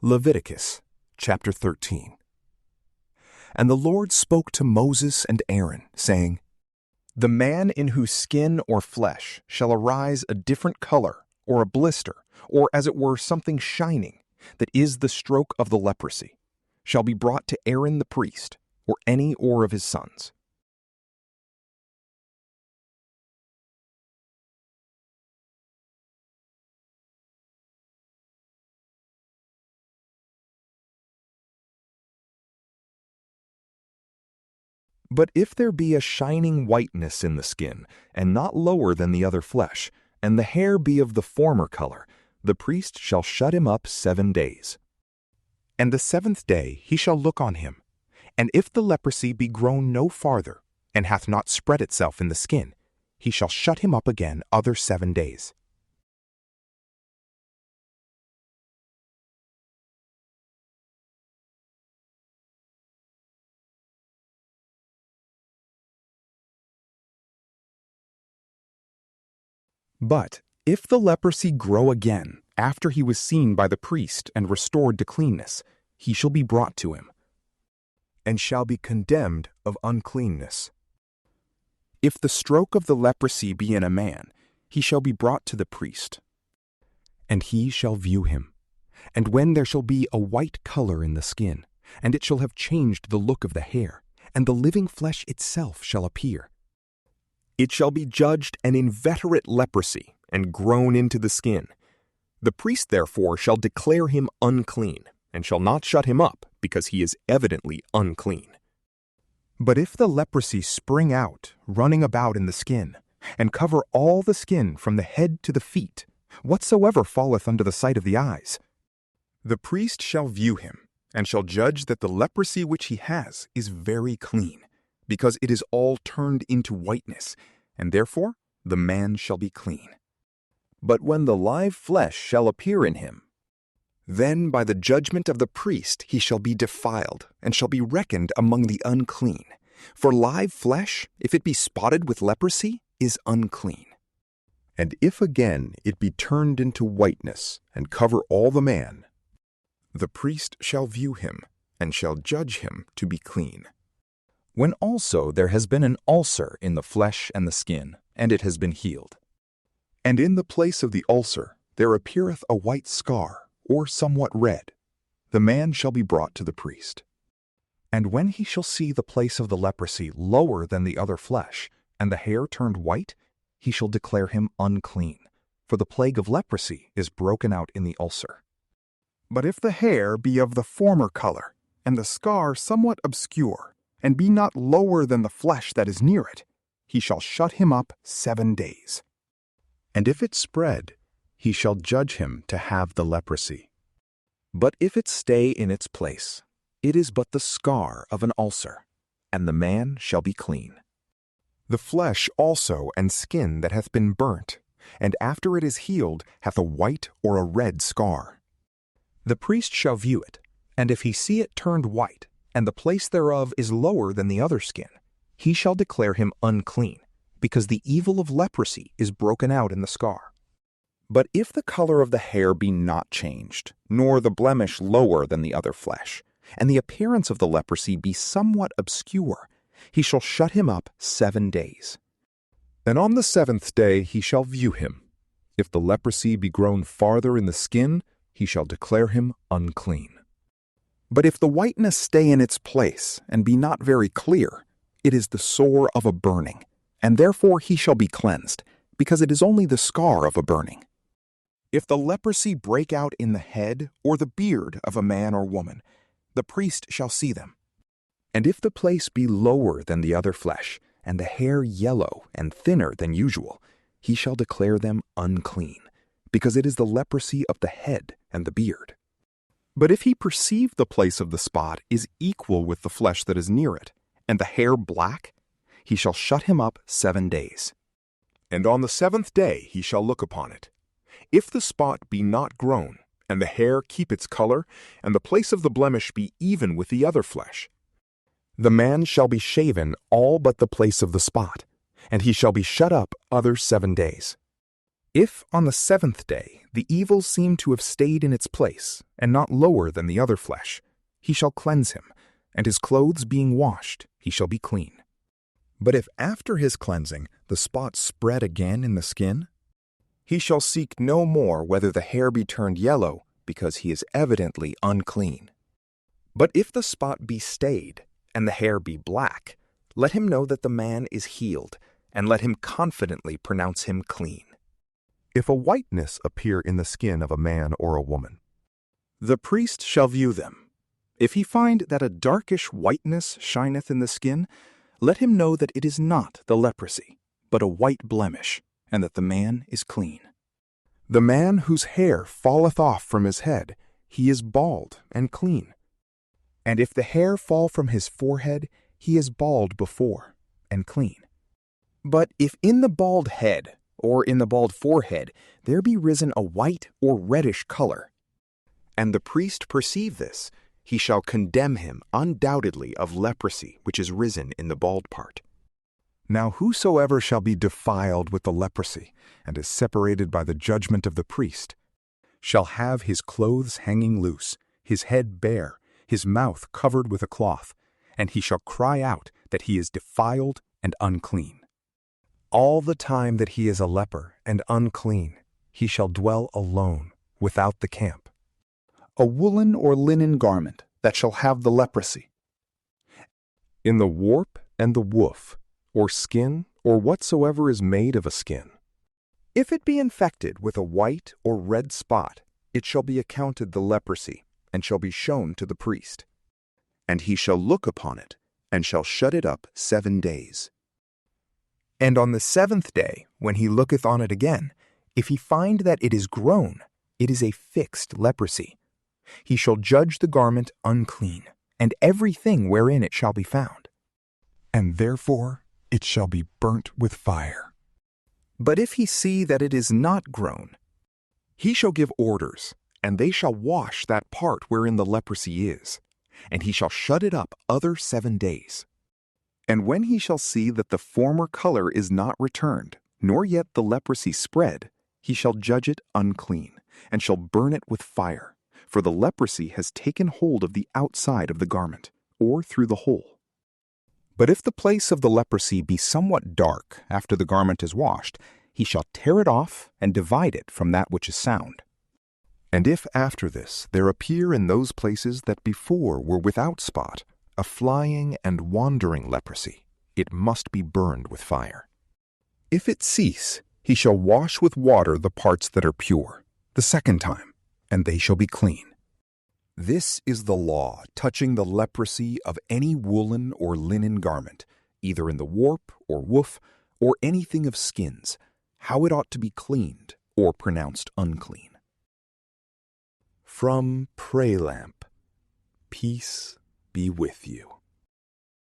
Leviticus chapter 13. And the Lord spoke to Moses and Aaron, saying, The man in whose skin or flesh shall arise a different color, or a blister, or as it were something shining, that is the stroke of the leprosy, shall be brought to Aaron the priest, or any of his sons. But if there be a shining whiteness in the skin, and not lower than the other flesh, and the hair be of the former color, the priest shall shut him up 7 days. And the 7th day he shall look on him. And if the leprosy be grown no farther, and hath not spread itself in the skin, he shall shut him up again other 7 days. But if the leprosy grow again after he was seen by the priest and restored to cleanness, he shall be brought to him, and shall be condemned of uncleanness. If the stroke of the leprosy be in a man, he shall be brought to the priest, and he shall view him. And when there shall be a white color in the skin, and it shall have changed the look of the hair, and the living flesh itself shall appear, it shall be judged an inveterate leprosy, and grown into the skin. The priest therefore shall declare him unclean, and shall not shut him up, because he is evidently unclean. But if the leprosy spring out, running about in the skin, and cover all the skin from the head to the feet, whatsoever falleth under the sight of the eyes, the priest shall view him, and shall judge that the leprosy which he has is very clean, because it is all turned into whiteness, and therefore the man shall be clean. But when the live flesh shall appear in him, then by the judgment of the priest he shall be defiled, and shall be reckoned among the unclean. For live flesh, if it be spotted with leprosy, is unclean. And if again it be turned into whiteness, and cover all the man, the priest shall view him, and shall judge him to be clean. When also there has been an ulcer in the flesh and the skin, and it has been healed, and in the place of the ulcer there appeareth a white scar, or somewhat red, the man shall be brought to the priest. And when he shall see the place of the leprosy lower than the other flesh, and the hair turned white, he shall declare him unclean, for the plague of leprosy is broken out in the ulcer. But if the hair be of the former color, and the scar somewhat obscure, and be not lower than the flesh that is near it, he shall shut him up 7 days. And if it spread, he shall judge him to have the leprosy. But if it stay in its place, it is but the scar of an ulcer, and the man shall be clean. The flesh also and skin that hath been burnt, and after it is healed hath a white or a red scar, the priest shall view it, and if he see it turned white, and the place thereof is lower than the other skin, he shall declare him unclean, because the evil of leprosy is broken out in the scar. But if the color of the hair be not changed, nor the blemish lower than the other flesh, and the appearance of the leprosy be somewhat obscure, he shall shut him up 7 days. And on the 7th day he shall view him. If the leprosy be grown farther in the skin, he shall declare him unclean. But if the whiteness stay in its place, and be not very clear, it is the sore of a burning, and therefore he shall be cleansed, because it is only the scar of a burning. If the leprosy break out in the head or the beard of a man or woman, the priest shall see them. And if the place be lower than the other flesh, and the hair yellow and thinner than usual, he shall declare them unclean, because it is the leprosy of the head and the beard. But if he perceive the place of the spot is equal with the flesh that is near it, and the hair black, he shall shut him up 7 days. And on the 7th day he shall look upon it. If the spot be not grown, and the hair keep its color, and the place of the blemish be even with the other flesh, the man shall be shaven all but the place of the spot, and he shall be shut up other 7 days. If on the 7th day the evil seem to have stayed in its place, and not lower than the other flesh, he shall cleanse him, and his clothes being washed, he shall be clean. But if after his cleansing the spot spread again in the skin, he shall seek no more whether the hair be turned yellow, because he is evidently unclean. But if the spot be stayed, and the hair be black, let him know that the man is healed, and let him confidently pronounce him clean. If a whiteness appear in the skin of a man or a woman, the priest shall view them. If he find that a darkish whiteness shineth in the skin, let him know that it is not the leprosy, but a white blemish, and that the man is clean. The man whose hair falleth off from his head, he is bald and clean. And if the hair fall from his forehead, he is bald before, and clean. But if in the bald head, or in the bald forehead, there be risen a white or reddish color, and the priest perceive this, he shall condemn him undoubtedly of leprosy which is risen in the bald part. Now whosoever shall be defiled with the leprosy, and is separated by the judgment of the priest, shall have his clothes hanging loose, his head bare, his mouth covered with a cloth, and he shall cry out that he is defiled and unclean. All the time that he is a leper and unclean, he shall dwell alone, without the camp. A woolen or linen garment that shall have the leprosy. In the warp and the woof, or skin, or whatsoever is made of a skin. If it be infected with a white or red spot, it shall be accounted the leprosy, and shall be shown to the priest. And he shall look upon it, and shall shut it up 7 days. And on the 7th day, when he looketh on it again, if he find that it is grown, it is a fixed leprosy. He shall judge the garment unclean, and everything wherein it shall be found. And therefore it shall be burnt with fire. But if he see that it is not grown, he shall give orders, and they shall wash that part wherein the leprosy is, and he shall shut it up other 7 days. And when he shall see that the former color is not returned, nor yet the leprosy spread, he shall judge it unclean, and shall burn it with fire, for the leprosy has taken hold of the outside of the garment, or through the hole. But if the place of the leprosy be somewhat dark after the garment is washed, he shall tear it off and divide it from that which is sound. And if after this there appear in those places that before were without spot a flying and wandering leprosy, it must be burned with fire. If it cease, he shall wash with water the parts that are pure, the 2nd time, and they shall be clean. This is the law touching the leprosy of any woolen or linen garment, either in the warp or woof, or anything of skins, how it ought to be cleaned or pronounced unclean. From PrayLamp, peace be with you.